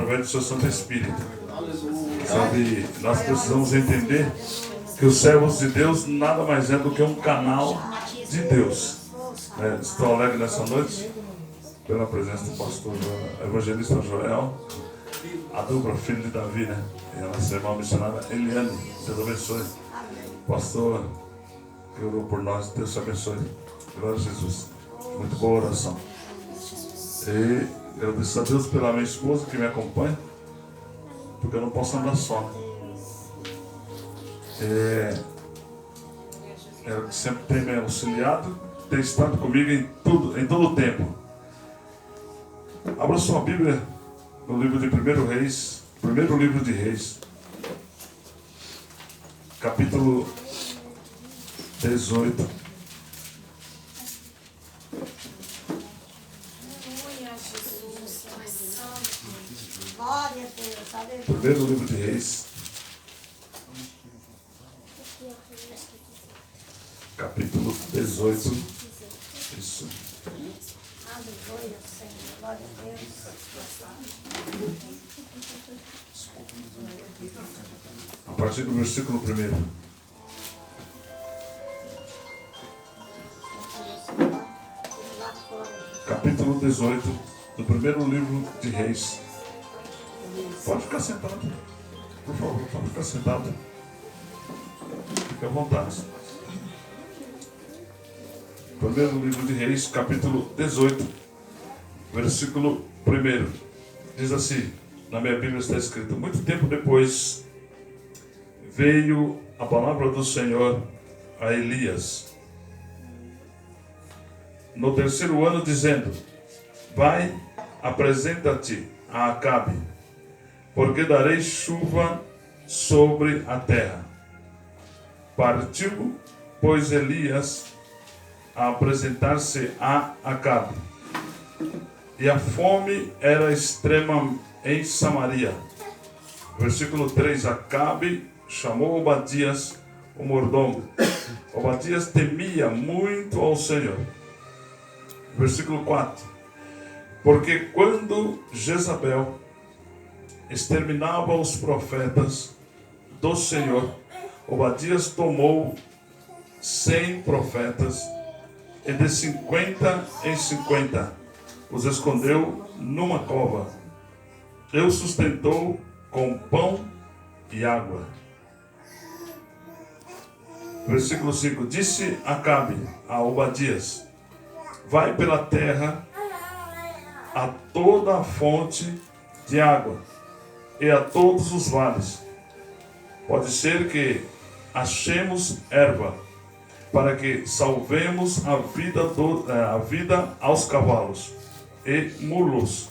através do seu Santo Espírito. Sabe, nós precisamos entender que os servos de Deus nada mais é do que um canal de Deus. Estou alegre nessa noite pela presença do pastor evangelista Joel, a dupla filho de Davi, né? E a nossa irmã missionária Eliane. Deus abençoe. Pastor, que orou por nós, Deus te abençoe. Glória a Jesus. Muito boa oração. E eu agradeço a Deus pela minha esposa que me acompanha, porque eu não posso andar só. Ela sempre tem me auxiliado, tem estado comigo em todo o tempo. Abra sua Bíblia no livro de primeiro livro de Reis, capítulo 18. Primeiro livro de Reis, capítulo 18. Isso. A partir do versículo 1. Capítulo 18 do primeiro livro de Reis. Pode ficar sentado, por favor, pode ficar sentado. Fique à vontade. Primeiro livro de Reis, capítulo 18, versículo 1. Diz assim, na minha Bíblia está escrito: muito tempo depois veio a palavra do Senhor a Elias, no terceiro ano, dizendo: vai, apresenta-te a Acabe, porque darei chuva sobre a terra. Partiu, pois, Elias a apresentar-se a Acabe, e a fome era extrema em Samaria. Versículo 3: Acabe chamou Obadias, o mordomo. Obadias temia muito ao Senhor. Versículo 4: porque quando Jezabel exterminava os profetas do Senhor, Obadias tomou 100 profetas e de 50 em 50 os escondeu numa cova e os sustentou com pão e água. Versículo 5: disse Acabe a Obadias: vai pela terra a toda a fonte de água e a todos os vales. Pode ser que achemos erva, para que salvemos a vida aos cavalos e mulos,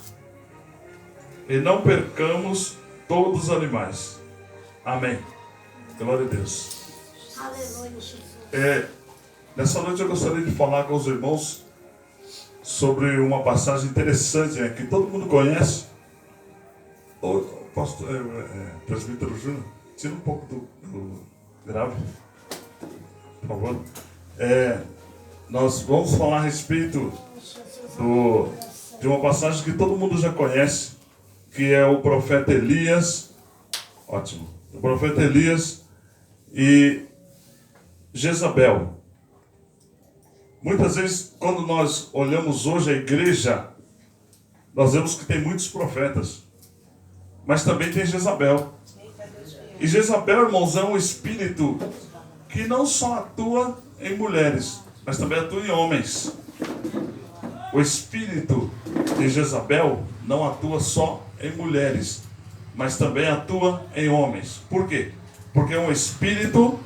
e não percamos todos os animais. Amém. Glória a Deus. Aleluia, Jesus. Nessa noite eu gostaria de falar com os irmãos sobre uma passagem interessante, que todo mundo conhece. Pastor, presbítero Júnior, tira um pouco do grave, por favor. Nós vamos falar a respeito de uma passagem que todo mundo já conhece, que é o profeta Elias. Ótimo. O profeta Elias e Jezabel. Muitas vezes, quando nós olhamos hoje a igreja, nós vemos que tem muitos profetas, mas também tem Jezabel. E Jezabel, irmãos, é um espírito que não só atua em mulheres, mas também atua em homens. O espírito de Jezabel não atua só em mulheres, mas também atua em homens. Por quê? Porque é um espírito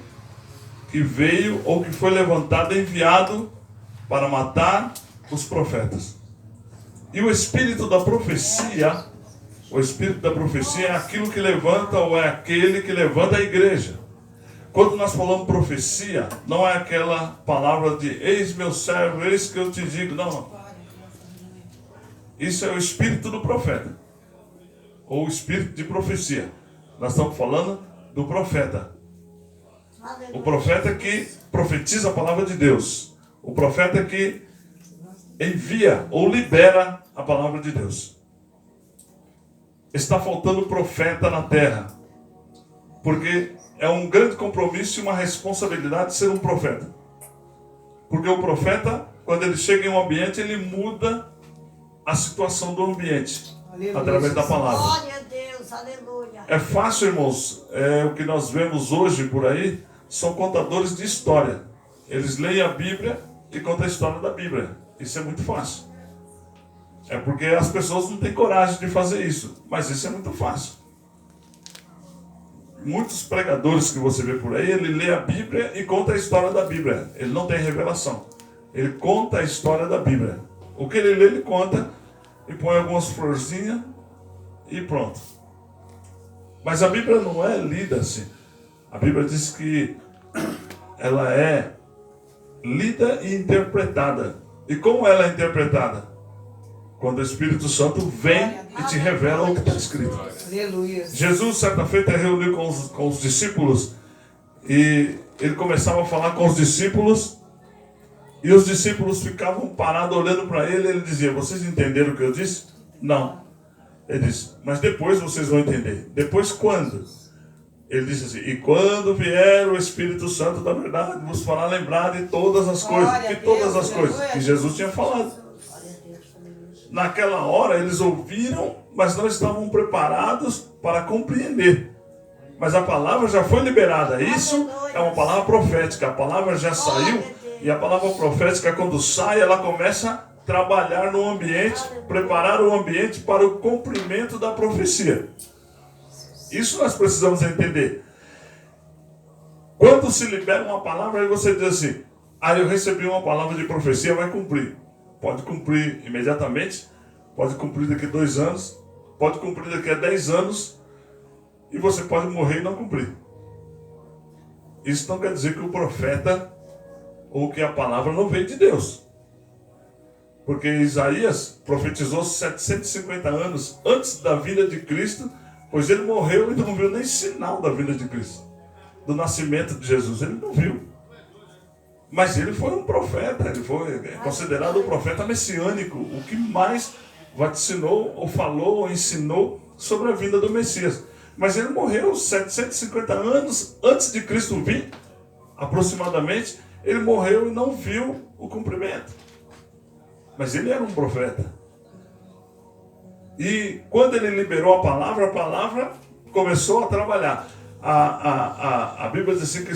que veio ou que foi levantado, enviado para matar os profetas. E o espírito da profecia é aquilo que levanta, ou é aquele que levanta a igreja. Quando nós falamos profecia, não é aquela palavra de eis meu servo, eis que eu te digo, não. Isso é o espírito do profeta, ou o espírito de profecia. Nós estamos falando do profeta. O profeta que profetiza a palavra de Deus. O profeta que envia ou libera a palavra de Deus. está faltando profeta na terra. Porque é um grande compromisso e uma responsabilidade ser um profeta. Porque o profeta, quando ele chega em um ambiente, ele muda a situação do ambiente. Aleluia. Através da palavra. Glória a Deus, aleluia. É fácil, irmãos. O que nós vemos hoje por aí são contadores de história. Eles leem a Bíblia e contam a história da Bíblia. Isso é muito fácil. É porque as pessoas não têm coragem de fazer isso. Mas isso é muito fácil. Muitos pregadores que você vê por aí, ele lê a Bíblia e conta a história da Bíblia. Ele não tem revelação. Ele conta a história da Bíblia. O que ele lê, ele conta e põe algumas florzinhas e pronto. Mas a Bíblia não é lida assim. A Bíblia diz que ela é lida e interpretada. E como ela é interpretada? Quando o Espírito Santo vem e te revela o que está escrito. Aleluia. Jesus, certa feita, reuniu com os discípulos e ele começava a falar com os discípulos e os discípulos ficavam parados olhando para ele e ele dizia: vocês entenderam o que eu disse? Não. Ele disse: mas depois vocês vão entender. Depois quando? Ele disse assim: e quando vier o Espírito Santo da verdade, vos fará lembrar de todas as coisas. E todas as coisas que Jesus tinha falado. Naquela hora eles ouviram, mas não estavam preparados para compreender. Mas a palavra já foi liberada. Isso é uma palavra profética. A palavra já saiu. E a palavra profética, quando sai, ela começa a trabalhar no ambiente, preparar o ambiente para o cumprimento da profecia. Isso nós precisamos entender. Quando se libera uma palavra, aí você diz assim: eu recebi uma palavra de profecia, vai cumprir. Pode cumprir imediatamente, pode cumprir daqui a 2 anos, pode cumprir daqui a 10 anos, e você pode morrer e não cumprir. Isso não quer dizer que o profeta ou que a palavra não veio de Deus. Porque Isaías profetizou 750 anos antes da vinda de Cristo, pois ele morreu e não viu nem sinal da vinda de Cristo, do nascimento de Jesus. Ele não viu. Mas ele foi um profeta, ele foi considerado um profeta messiânico, o que mais vaticinou, ou falou, ou ensinou sobre a vinda do Messias. Mas ele morreu 750 anos antes de Cristo vir, aproximadamente. Ele morreu e não viu o cumprimento. Mas ele era um profeta. E quando ele liberou a palavra começou a trabalhar. A Bíblia diz assim que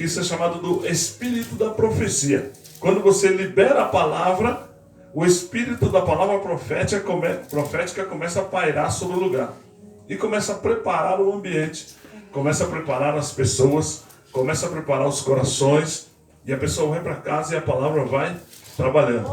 isso é chamado do espírito da profecia. Quando você libera a palavra, o espírito da palavra profética começa a pairar sobre o lugar. E começa a preparar o ambiente, começa a preparar as pessoas, começa a preparar os corações, e a pessoa vai para casa e a palavra vai trabalhando.